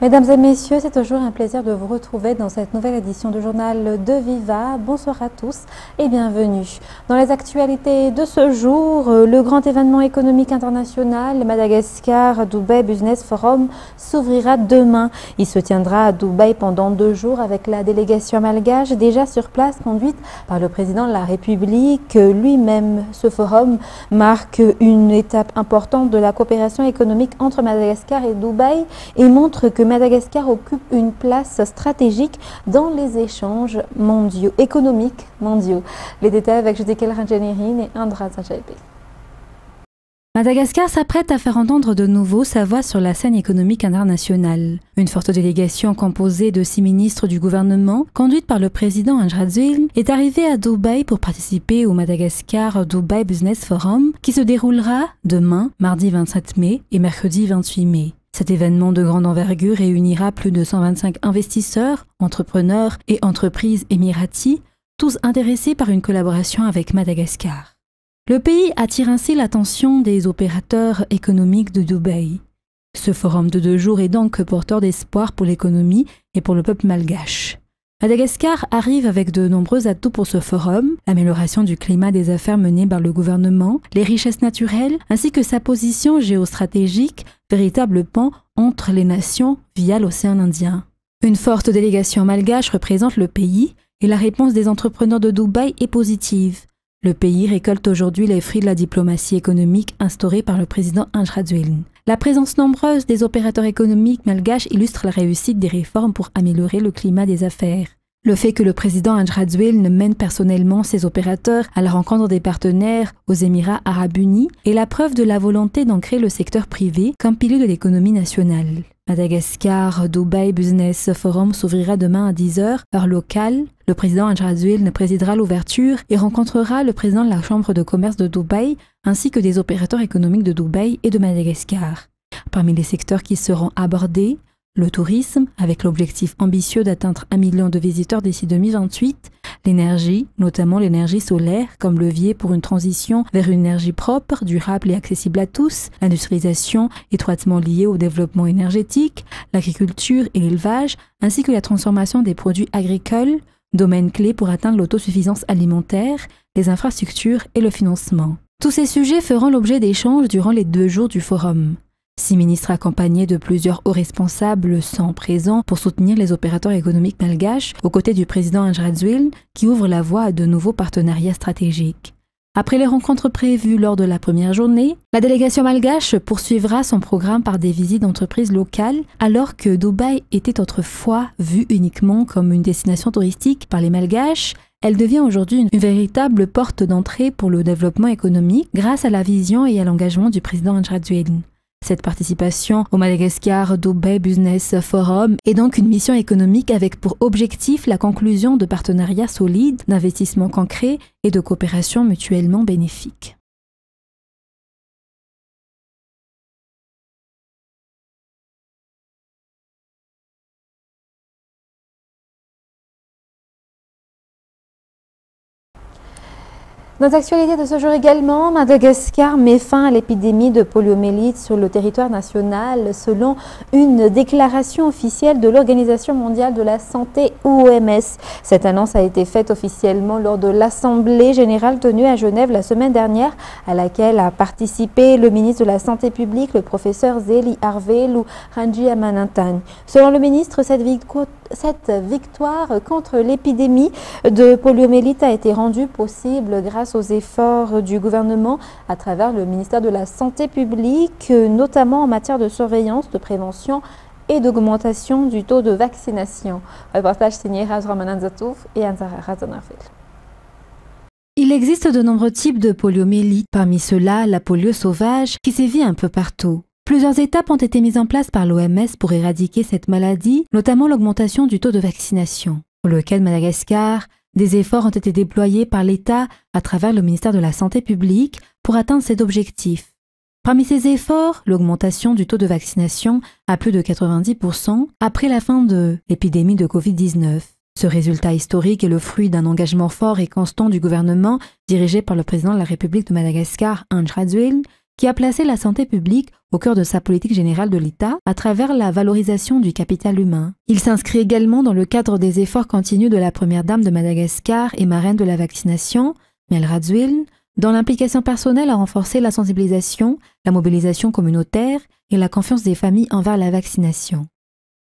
Mesdames et messieurs, c'est toujours un plaisir de vous retrouver dans cette nouvelle édition du journal de Viva. Bonsoir à tous et bienvenue. Dans les actualités de ce jour, le grand événement économique international, le Madagascar Dubai Business Forum, s'ouvrira demain. Il se tiendra à Dubaï pendant 2 jours avec la délégation malgache déjà sur place conduite par le président de la République lui-même. Ce forum marque une étape importante de la coopération économique entre Madagascar et Dubaï et montre que Madagascar occupe une place stratégique dans les échanges mondiaux, économiques mondiaux. Les détails avec Judikel Ranjanerin et Indra Zanjaibé. Madagascar s'apprête à faire entendre de nouveau sa voix sur la scène économique internationale. Une forte délégation composée de 6 ministres du gouvernement, conduite par le président Andry Rajoelina, est arrivée à Dubaï pour participer au Madagascar Dubai Business Forum qui se déroulera demain, mardi 27 mai et mercredi 28 mai. Cet événement de grande envergure réunira plus de 125 investisseurs, entrepreneurs et entreprises émiratis, tous intéressés par une collaboration avec Madagascar. Le pays attire ainsi l'attention des opérateurs économiques de Dubaï. Ce forum de 2 jours est donc porteur d'espoir pour l'économie et pour le peuple malgache. Madagascar arrive avec de nombreux atouts pour ce forum, l'amélioration du climat des affaires menées par le gouvernement, les richesses naturelles, ainsi que sa position géostratégique, véritable pont entre les nations via l'océan Indien. Une forte délégation malgache représente le pays et la réponse des entrepreneurs de Dubaï est positive. Le pays récolte aujourd'hui les fruits de la diplomatie économique instaurée par le président Andry Rajoelina. La présence nombreuse des opérateurs économiques malgaches illustre la réussite des réformes pour améliorer le climat des affaires. Le fait que le président Andry Rajoelina mène personnellement ses opérateurs à la rencontre des partenaires aux Émirats arabes unis est la preuve de la volonté d'ancrer le secteur privé comme pilier de l'économie nationale. Madagascar Dubai Business Forum s'ouvrira demain à 10 h, heure locale. Le président Andry Rajoelina présidera l'ouverture et rencontrera le président de la Chambre de commerce de Dubaï ainsi que des opérateurs économiques de Dubaï et de Madagascar. Parmi les secteurs qui seront abordés, le tourisme, avec l'objectif ambitieux d'atteindre 1 million de visiteurs d'ici 2028, l'énergie, notamment l'énergie solaire, comme levier pour une transition vers une énergie propre, durable et accessible à tous, l'industrialisation étroitement liée au développement énergétique, l'agriculture et l'élevage, ainsi que la transformation des produits agricoles, domaine clé pour atteindre l'autosuffisance alimentaire, les infrastructures et le financement. Tous ces sujets feront l'objet d'échanges durant les 2 jours du forum. 6 ministres accompagnés de plusieurs hauts responsables sont présents pour soutenir les opérateurs économiques malgaches aux côtés du président Andry Rajoelina qui ouvre la voie à de nouveaux partenariats stratégiques. Après les rencontres prévues lors de la première journée, la délégation malgache poursuivra son programme par des visites d'entreprises locales alors que Dubaï était autrefois vue uniquement comme une destination touristique par les malgaches. Elle devient aujourd'hui une véritable porte d'entrée pour le développement économique grâce à la vision et à l'engagement du président Andry Rajoelina. Cette participation au Madagascar Dubai Business Forum est donc une mission économique avec pour objectif la conclusion de partenariats solides, d'investissements concrets et de coopération mutuellement bénéfiques. Dans l'actualité de ce jour également, Madagascar met fin à l'épidémie de poliomyélite sur le territoire national selon une déclaration officielle de l'Organisation mondiale de la santé OMS. Cette annonce a été faite officiellement lors de l'Assemblée générale tenue à Genève la semaine dernière à laquelle a participé le ministre de la Santé publique, le professeur Zeli Harvey Ranjamananthan. Selon le ministre, cette victoire contre l'épidémie de poliomyélite a été rendue possible grâce aux efforts du gouvernement à travers le ministère de la Santé publique, notamment en matière de surveillance, de prévention et d'augmentation du taux de vaccination. Reportage signé Rajramanan Zatouf et Anzara Razanarville. Il existe de nombreux types de poliomyélite, parmi ceux-là la polio sauvage qui sévit un peu partout. Plusieurs étapes ont été mises en place par l'OMS pour éradiquer cette maladie, notamment l'augmentation du taux de vaccination. Pour le cas de Madagascar, des efforts ont été déployés par l'État à travers le ministère de la Santé publique pour atteindre cet objectif. Parmi ces efforts, l'augmentation du taux de vaccination à plus de 90% après la fin de l'épidémie de Covid-19. Ce résultat historique est le fruit d'un engagement fort et constant du gouvernement dirigé par le président de la République de Madagascar, Andry Rajoelina, qui a placé la santé publique au cœur de sa politique générale de l'État à travers la valorisation du capital humain. Il s'inscrit également dans le cadre des efforts continus de la première dame de Madagascar et marraine de la vaccination, Mel Radziwiłł, dans l'implication personnelle à renforcer la sensibilisation, la mobilisation communautaire et la confiance des familles envers la vaccination.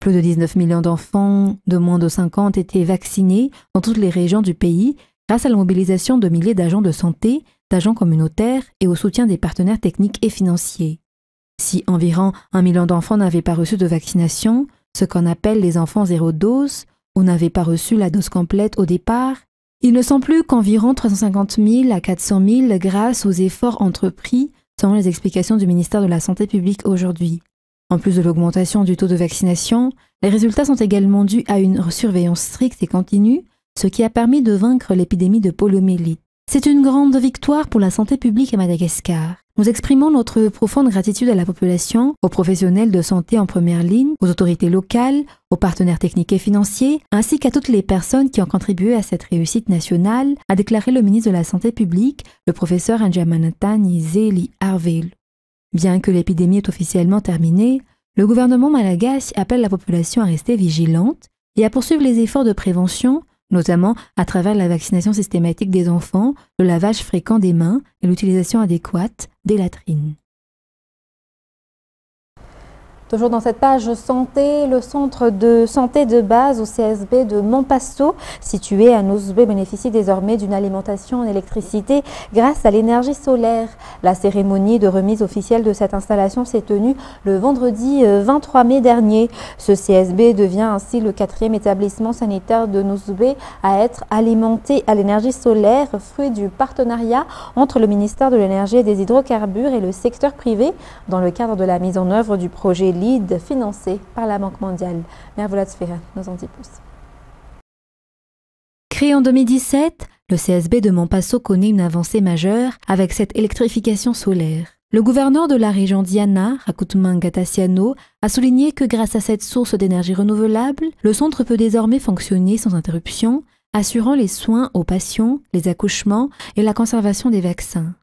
Plus de 19 millions d'enfants de moins de 5 ans ont été vaccinés dans toutes les régions du pays grâce à la mobilisation de milliers d'agents de santé, d'agents communautaires et au soutien des partenaires techniques et financiers. Si environ 1 million d'enfants n'avaient pas reçu de vaccination, ce qu'on appelle les enfants zéro dose, ou n'avaient pas reçu la dose complète au départ, ils ne sont plus qu'environ 350 000 à 400 000 grâce aux efforts entrepris selon les explications du ministère de la Santé publique aujourd'hui. En plus de l'augmentation du taux de vaccination, les résultats sont également dus à une surveillance stricte et continue, ce qui a permis de vaincre l'épidémie de poliomyélite. C'est une grande victoire pour la santé publique à Madagascar. Nous exprimons notre profonde gratitude à la population, aux professionnels de santé en première ligne, aux autorités locales, aux partenaires techniques et financiers, ainsi qu'à toutes les personnes qui ont contribué à cette réussite nationale, a déclaré le ministre de la Santé publique, le professeur Ndjamanatan Izeli Harvey. Bien que l'épidémie est officiellement terminée, le gouvernement malagasy appelle la population à rester vigilante et à poursuivre les efforts de prévention, notamment à travers la vaccination systématique des enfants, le lavage fréquent des mains et l'utilisation adéquate des latrines. Toujours dans cette page santé, le centre de santé de base au CSB de Montpasso, situé à Nouzbé, bénéficie désormais d'une alimentation en électricité grâce à l'énergie solaire. La cérémonie de remise officielle de cette installation s'est tenue le vendredi 23 mai dernier. Ce CSB devient ainsi le 4e établissement sanitaire de Nouzbé à être alimenté à l'énergie solaire, fruit du partenariat entre le ministère de l'Énergie et des Hydrocarbures et le secteur privé dans le cadre de la mise en œuvre du projet LEAD financé par la Banque mondiale. Mervoula Tsfira nous en dit plus. Créé en 2017, le CSB de Montpasso connaît une avancée majeure avec cette électrification solaire. Le gouverneur de la région Diana, Rakutman Gatasiano, a souligné que grâce à cette source d'énergie renouvelable, le centre peut désormais fonctionner sans interruption, assurant les soins aux patients, les accouchements et la conservation des vaccins.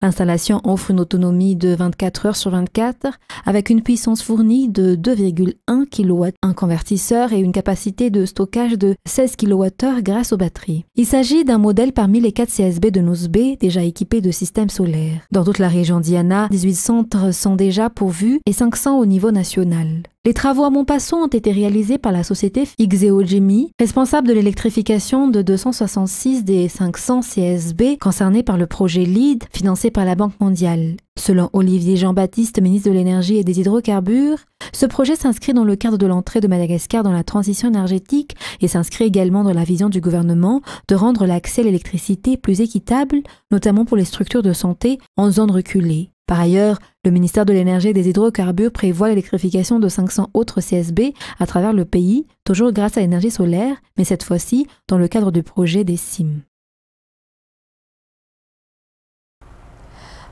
L'installation offre une autonomie de 24 heures sur 24 avec une puissance fournie de 2,1 kW, un convertisseur et une capacité de stockage de 16 kWh grâce aux batteries. Il s'agit d'un modèle parmi les 4 CSB de Nouzbé déjà équipés de systèmes solaires. Dans toute la région Diana, 18 centres sont déjà pourvus et 500 au niveau national. Les travaux à Montpasso ont été réalisés par la société Ixeogemi, responsable de l'électrification de 266 des 500 CSB concernés par le projet LEAD financé par la Banque mondiale. Selon Olivier Jean-Baptiste, ministre de l'Énergie et des Hydrocarbures, ce projet s'inscrit dans le cadre de l'entrée de Madagascar dans la transition énergétique et s'inscrit également dans la vision du gouvernement de rendre l'accès à l'électricité plus équitable, notamment pour les structures de santé en zone reculée. Par ailleurs, le ministère de l'Énergie et des Hydrocarbures prévoit l'électrification de 500 autres CSB à travers le pays, toujours grâce à l'énergie solaire, mais cette fois-ci dans le cadre du projet des CIM.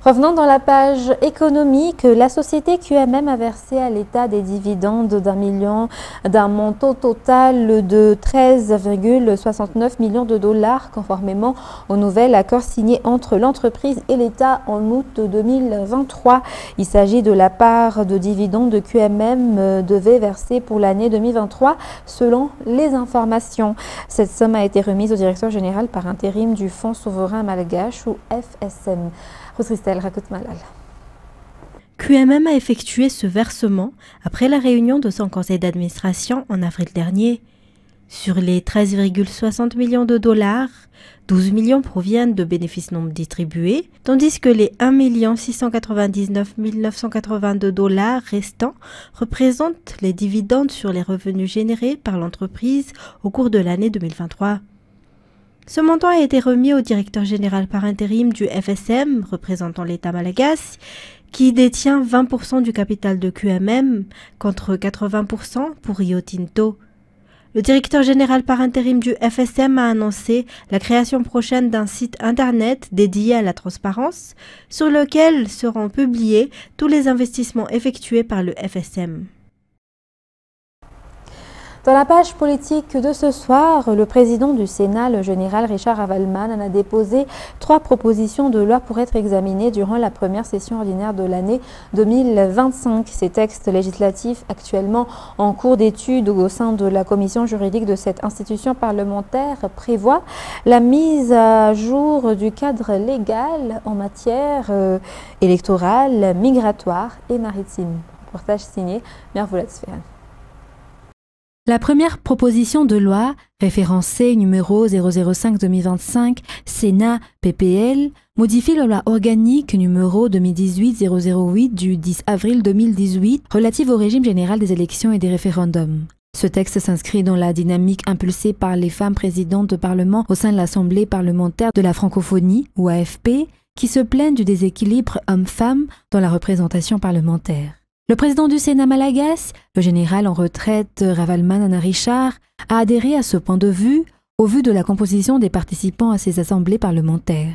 Revenons dans la page économique, la société QMM a versé à l'État des dividendes d'un montant total de 13,69 millions de dollars conformément au nouvel accord signé entre l'entreprise et l'État en août 2023. Il s'agit de la part de dividendes de QMM devait verser pour l'année 2023 selon les informations. Cette somme a été remise au directeur général par intérim du Fonds souverain malgache ou FSM. QMM a effectué ce versement après la réunion de son conseil d'administration en avril dernier. Sur les 13,60 millions de dollars, 12 millions proviennent de bénéfices non distribués, tandis que les 1 699 982 dollars restants représentent les dividendes sur les revenus générés par l'entreprise au cours de l'année 2023. Ce montant a été remis au directeur général par intérim du FSM, représentant l'État malagasy, qui détient 20% du capital de QMM, contre 80% pour Rio Tinto. Le directeur général par intérim du FSM a annoncé la création prochaine d'un site internet dédié à la transparence, sur lequel seront publiés tous les investissements effectués par le FSM. Dans la page politique de ce soir, le président du Sénat, le général Richard Ravalman, en a déposé 3 propositions de loi pour être examinées durant la première session ordinaire de l'année 2025. Ces textes législatifs actuellement en cours d'étude au sein de la commission juridique de cette institution parlementaire prévoient la mise à jour du cadre légal en matière électorale, migratoire et maritime. Reportage signé Mervoulat Sferan. La première proposition de loi, référencée numéro 005-2025 Sénat PPL, modifie la loi organique numéro 2018-008 du 10 avril 2018 relative au régime général des élections et des référendums. Ce texte s'inscrit dans la dynamique impulsée par les femmes présidentes de Parlement au sein de l'Assemblée parlementaire de la francophonie, ou AFP, qui se plaignent du déséquilibre homme-femme dans la représentation parlementaire. Le président du Sénat malagasy, le général en retraite Ravalman Ana Richard, a adhéré à ce point de vue au vu de la composition des participants à ces assemblées parlementaires.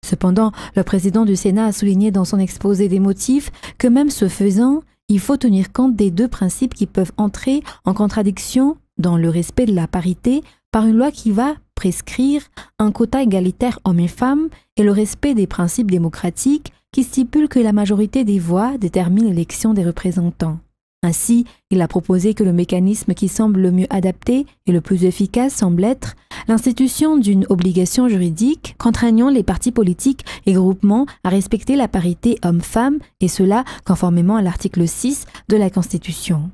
Cependant, le président du Sénat a souligné dans son exposé des motifs que même ce faisant, il faut tenir compte des 2 principes qui peuvent entrer en contradiction dans le respect de la parité par une loi qui va prescrire un quota égalitaire hommes et femmes et le respect des principes démocratiques qui stipule que la majorité des voix détermine l'élection des représentants. Ainsi, il a proposé que le mécanisme qui semble le mieux adapté et le plus efficace semble être l'institution d'une obligation juridique contraignant les partis politiques et groupements à respecter la parité homme-femme, et cela conformément à l'article 6 de la Constitution.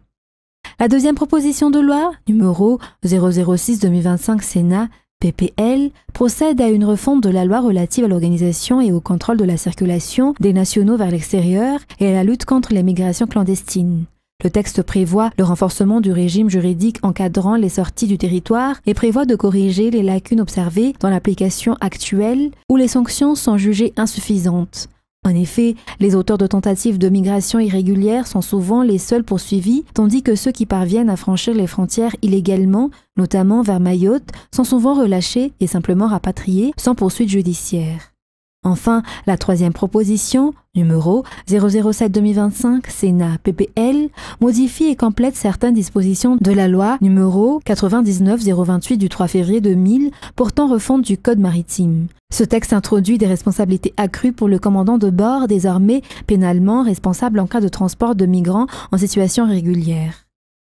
La deuxième proposition de loi, numéro 006-2025 Sénat PPL, procède à une refonte de la loi relative à l'organisation et au contrôle de la circulation des nationaux vers l'extérieur et à la lutte contre les migrations clandestines. Le texte prévoit le renforcement du régime juridique encadrant les sorties du territoire et prévoit de corriger les lacunes observées dans l'application actuelle où les sanctions sont jugées insuffisantes. En effet, les auteurs de tentatives de migration irrégulière sont souvent les seuls poursuivis, tandis que ceux qui parviennent à franchir les frontières illégalement, notamment vers Mayotte, sont souvent relâchés et simplement rapatriés sans poursuite judiciaire. Enfin, la troisième proposition, numéro 007-2025 Sénat PPL, modifie et complète certaines dispositions de la loi numéro 99-028 du 3 février 2000 portant refonte du Code maritime. Ce texte introduit des responsabilités accrues pour le commandant de bord, désormais pénalement responsable en cas de transport de migrants en situation irrégulière.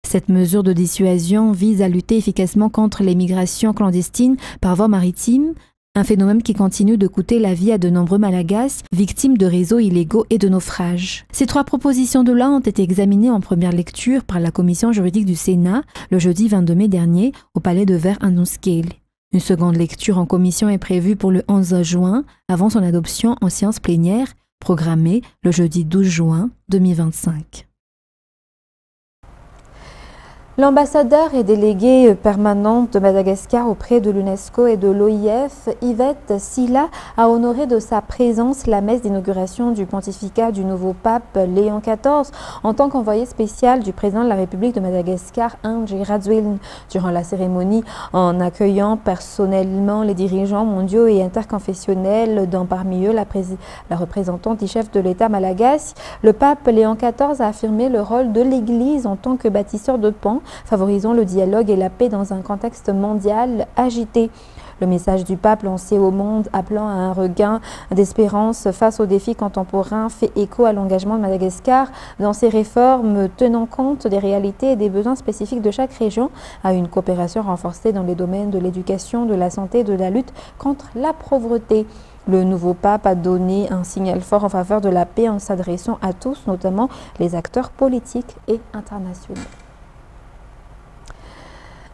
Cette mesure de dissuasion vise à lutter efficacement contre les migrations clandestines par voie maritime, un phénomène qui continue de coûter la vie à de nombreux Malagasy, victimes de réseaux illégaux et de naufrages. Ces 3 propositions de loi ont été examinées en première lecture par la commission juridique du Sénat le jeudi 22 mai dernier au palais de verre Anunskale. Une seconde lecture en commission est prévue pour le 11 juin, avant son adoption en séance plénière, programmée le jeudi 12 juin 2025. L'ambassadeur et déléguée permanente de Madagascar auprès de l'UNESCO et de l'OIF, Yvette Silla, a honoré de sa présence la messe d'inauguration du pontificat du nouveau pape Léon XIV en tant qu'envoyé spécial du président de la République de Madagascar, Andry Rajoelina. Durant la cérémonie, en accueillant personnellement les dirigeants mondiaux et interconfessionnels, dont parmi eux la représentante du chef de l'État malagasy, le pape Léon XIV a affirmé le rôle de l'Église en tant que bâtisseur de ponts, favorisant le dialogue et la paix dans un contexte mondial agité. Le message du pape lancé au monde appelant à un regain d'espérance face aux défis contemporains fait écho à l'engagement de Madagascar dans ses réformes tenant compte des réalités et des besoins spécifiques de chaque région, à une coopération renforcée dans les domaines de l'éducation, de la santé et de la lutte contre la pauvreté. Le nouveau pape a donné un signal fort en faveur de la paix en s'adressant à tous, notamment les acteurs politiques et internationaux.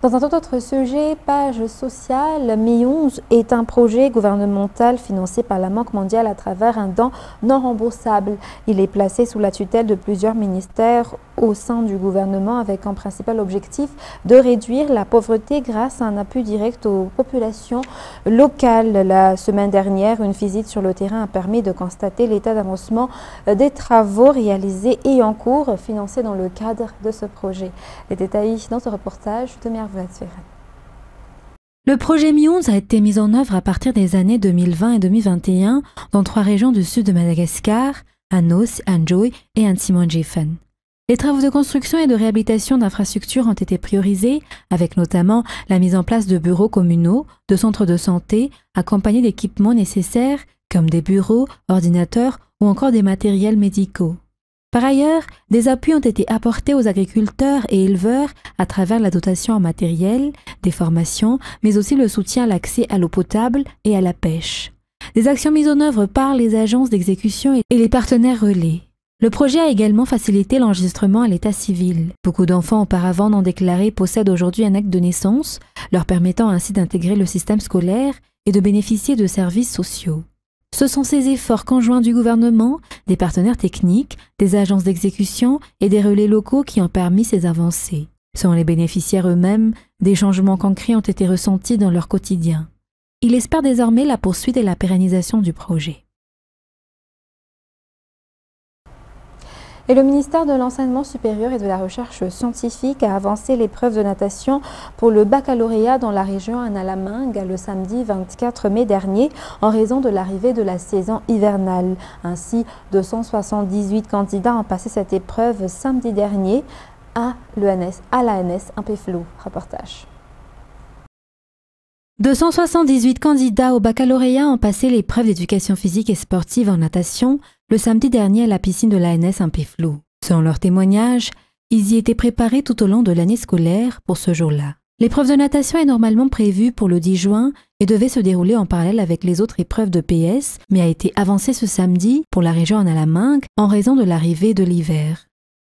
Dans un tout autre sujet, page sociale, Mi11 est un projet gouvernemental financé par la Banque mondiale à travers un don non remboursable. Il est placé sous la tutelle de plusieurs ministères au sein du gouvernement avec un principal objectif de réduire la pauvreté grâce à un appui direct aux populations locales. La semaine dernière, une visite sur le terrain a permis de constater l'état d'avancement des travaux réalisés et en cours financés dans le cadre de ce projet. Les détails dans ce reportage de Mervoulat Sferan. Le projet Mi11 a été mis en œuvre à partir des années 2020 et 2021 dans 3 régions du sud de Madagascar, Anos, Anjoy et Antsimanjefen. Les travaux de construction et de réhabilitation d'infrastructures ont été priorisés, avec notamment la mise en place de bureaux communaux, de centres de santé, accompagnés d'équipements nécessaires comme des bureaux, ordinateurs ou encore des matériels médicaux. Par ailleurs, des appuis ont été apportés aux agriculteurs et éleveurs à travers la dotation en matériel, des formations, mais aussi le soutien à l'accès à l'eau potable et à la pêche. Des actions mises en œuvre par les agences d'exécution et les partenaires relais. Le projet a également facilité l'enregistrement à l'état civil. Beaucoup d'enfants auparavant non déclarés possèdent aujourd'hui un acte de naissance, leur permettant ainsi d'intégrer le système scolaire et de bénéficier de services sociaux. Ce sont ces efforts conjoints du gouvernement, des partenaires techniques, des agences d'exécution et des relais locaux qui ont permis ces avancées. Selon les bénéficiaires eux-mêmes, des changements concrets ont été ressentis dans leur quotidien. Ils espèrent désormais la poursuite et la pérennisation du projet. Et le ministère de l'Enseignement supérieur et de la Recherche scientifique a avancé l'épreuve de natation pour le baccalauréat dans la région Anna-la-Mangue le samedi 24 mai dernier en raison de l'arrivée de la saison hivernale. Ainsi, 278 candidats ont passé cette épreuve samedi dernier à l'ANS Ampeflou. Reportage. 278 candidats au baccalauréat ont passé l'épreuve d'éducation physique et sportive en natation le samedi dernier à la piscine de l'ANS Ampeflou. Selon leur témoignage, ils y étaient préparés tout au long de l'année scolaire pour ce jour-là. L'épreuve de natation est normalement prévue pour le 10 juin et devait se dérouler en parallèle avec les autres épreuves de PS, mais a été avancée ce samedi pour la région Anna-la-Mangue en raison de l'arrivée de l'hiver.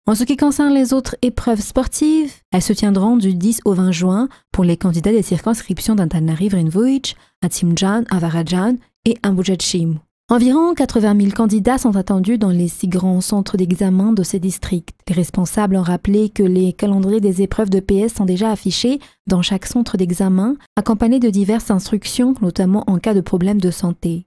En ce qui concerne les autres épreuves sportives, elles se tiendront du 10 au 20 juin pour les candidats des circonscriptions d'Antananarivo-Vojvodina, Atimjan, Avarajan et Ambujachim. Environ 80 000 candidats sont attendus dans les 6 grands centres d'examen de ces districts. Les responsables ont rappelé que les calendriers des épreuves de PS sont déjà affichés dans chaque centre d'examen, accompagnés de diverses instructions, notamment en cas de problème de santé.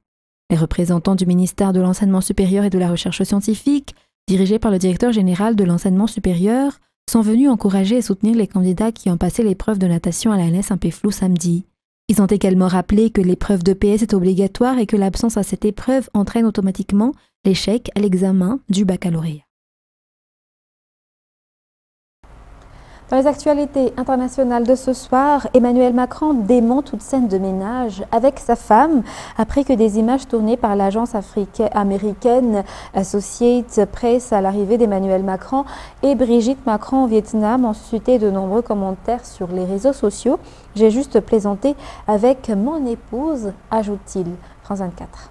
Les représentants du ministère de l'Enseignement supérieur et de la Recherche scientifique, dirigés par le directeur général de l'Enseignement supérieur, sont venus encourager et soutenir les candidats qui ont passé l'épreuve de natation à l'ANS Ampeflou samedi. Ils ont également rappelé que l'épreuve de PS est obligatoire et que l'absence à cette épreuve entraîne automatiquement l'échec à l'examen du baccalauréat. Dans les actualités internationales de ce soir, Emmanuel Macron dément toute scène de ménage avec sa femme après que des images tournées par l'agence américaine Associated Press à l'arrivée d'Emmanuel Macron et Brigitte Macron au Vietnam ont suscité de nombreux commentaires sur les réseaux sociaux. J'ai juste plaisanté avec mon épouse, ajoute-t-il. France 24.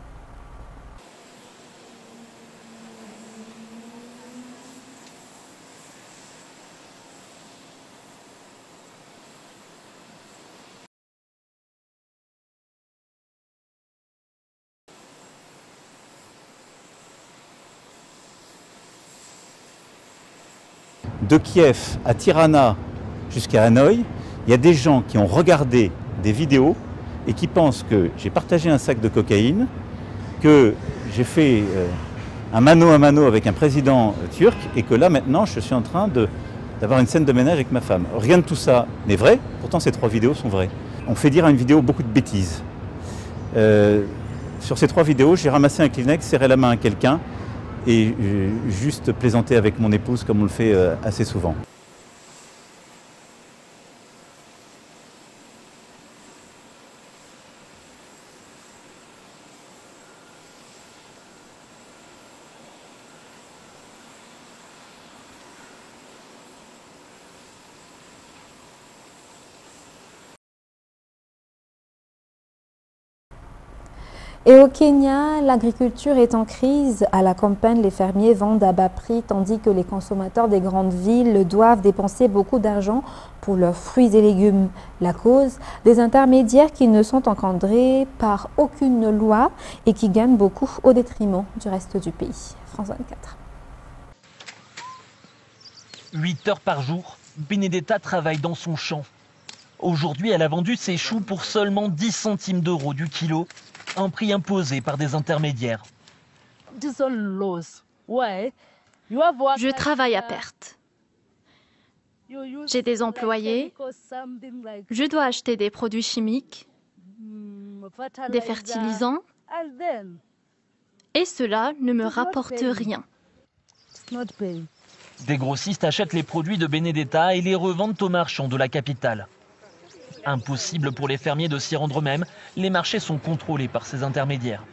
De Kiev à Tirana jusqu'à Hanoï, il y a des gens qui ont regardé des vidéos et qui pensent que j'ai partagé un sac de cocaïne, que j'ai fait un mano à mano avec un président turc et que là maintenant je suis en train d'avoir une scène de ménage avec ma femme. Rien de tout ça n'est vrai, pourtant ces 3 vidéos sont vraies. On fait dire à une vidéo beaucoup de bêtises. Sur ces 3 vidéos, j'ai ramassé un Kleenex, serré la main à quelqu'un et juste plaisanter avec mon épouse comme on le fait assez souvent. Et au Kenya, l'agriculture est en crise. À la campagne, les fermiers vendent à bas prix, tandis que les consommateurs des grandes villes doivent dépenser beaucoup d'argent pour leurs fruits et légumes. La cause, des intermédiaires qui ne sont encadrés par aucune loi et qui gagnent beaucoup au détriment du reste du pays. France 24. 8 heures par jour, Benedetta travaille dans son champ. Aujourd'hui, elle a vendu ses choux pour seulement 10 centimes d'euros du kilo, un prix imposé par des intermédiaires. Je travaille à perte. J'ai des employés. Je dois acheter des produits chimiques, des fertilisants, et cela ne me rapporte rien. Des grossistes achètent les produits de Benedetta et les revendent aux marchands de la capitale. Impossible pour les fermiers de s'y rendre eux-mêmes, les marchés sont contrôlés par ces intermédiaires.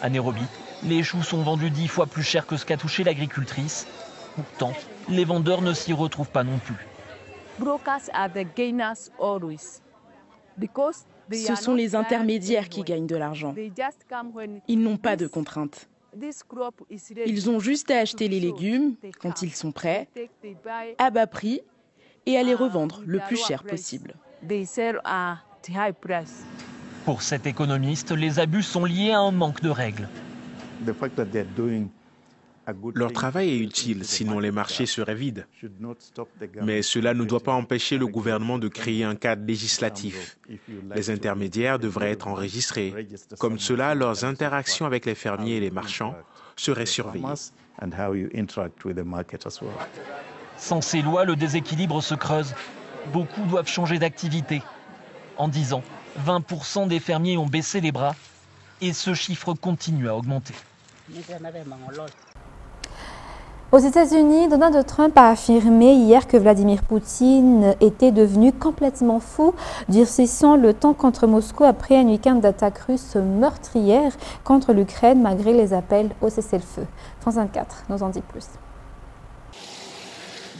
À Nairobi, les choux sont vendus 10 fois plus cher que ce qu'a touché l'agricultrice. Pourtant, les vendeurs ne s'y retrouvent pas non plus. Ce sont les intermédiaires qui gagnent de l'argent. Ils n'ont pas de contraintes. Ils ont juste à acheter les légumes quand ils sont prêts, à bas prix, et à les revendre le plus cher possible. Pour cet économiste, les abus sont liés à un manque de règles. Leur travail est utile, sinon les marchés seraient vides. Mais cela ne doit pas empêcher le gouvernement de créer un cadre législatif. Les intermédiaires devraient être enregistrés. Comme cela, leurs interactions avec les fermiers et les marchands seraient surveillées. Sans ces lois, le déséquilibre se creuse. Beaucoup doivent changer d'activité. En 10 ans, 20% des fermiers ont baissé les bras et ce chiffre continue à augmenter. Aux États-Unis, Donald Trump a affirmé hier que Vladimir Poutine était devenu complètement fou, durcissant le ton contre Moscou après un week-end d'attaques russes meurtrières contre l'Ukraine malgré les appels au cessez-le-feu. France 24 nous en dit plus.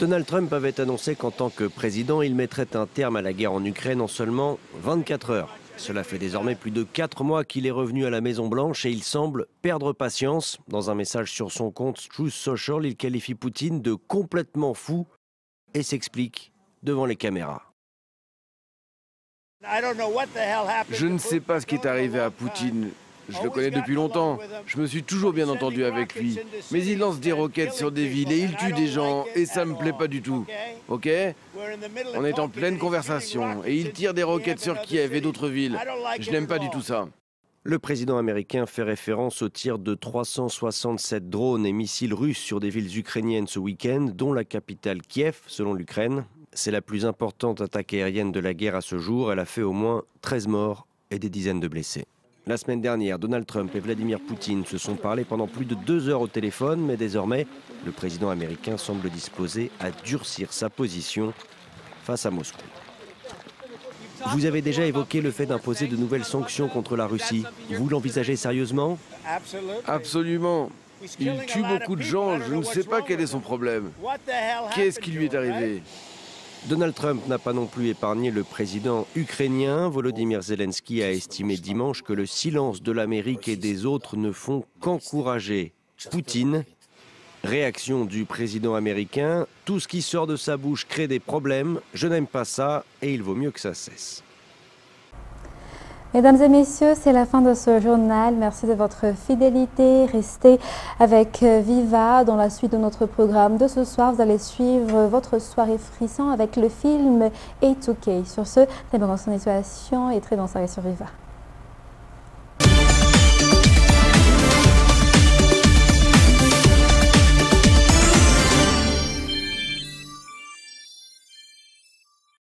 Donald Trump avait annoncé qu'en tant que président, il mettrait un terme à la guerre en Ukraine en seulement 24 heures. Cela fait désormais plus de 4 mois qu'il est revenu à la Maison-Blanche et il semble perdre patience. Dans un message sur son compte Truth Social, il qualifie Poutine de complètement fou et s'explique devant les caméras. Je ne sais pas ce qui est arrivé à Poutine. Je le connais depuis longtemps. Je me suis toujours bien entendu avec lui. Mais il lance des roquettes sur des villes et il tue des gens et ça me plaît pas du tout. Ok ? On est en pleine conversation et il tire des roquettes sur Kiev et d'autres villes. Je n'aime pas du tout ça. Le président américain fait référence au tir de 367 drones et missiles russes sur des villes ukrainiennes ce week-end, dont la capitale Kiev, selon l'Ukraine. C'est la plus importante attaque aérienne de la guerre à ce jour. Elle a fait au moins 13 morts et des dizaines de blessés. La semaine dernière, Donald Trump et Vladimir Poutine se sont parlé pendant plus de 2 heures au téléphone, mais désormais, le président américain semble disposé à durcir sa position face à Moscou. Vous avez déjà évoqué le fait d'imposer de nouvelles sanctions contre la Russie. Vous l'envisagez sérieusement ? Absolument. Il tue beaucoup de gens, je ne sais pas quel est son problème. Qu'est-ce qui lui est arrivé ? Donald Trump n'a pas non plus épargné le président ukrainien. Volodymyr Zelensky a estimé dimanche que le silence de l'Amérique et des autres ne font qu'encourager Poutine. Réaction du président américain, tout ce qui sort de sa bouche crée des problèmes, je n'aime pas ça et il vaut mieux que ça cesse. Mesdames et messieurs, c'est la fin de ce journal. Merci de votre fidélité. Restez avec Viva. Dans la suite de notre programme de ce soir, vous allez suivre votre soirée frisson avec le film A2K. Sur ce, très bonne continuation et très bonne soirée sur Viva.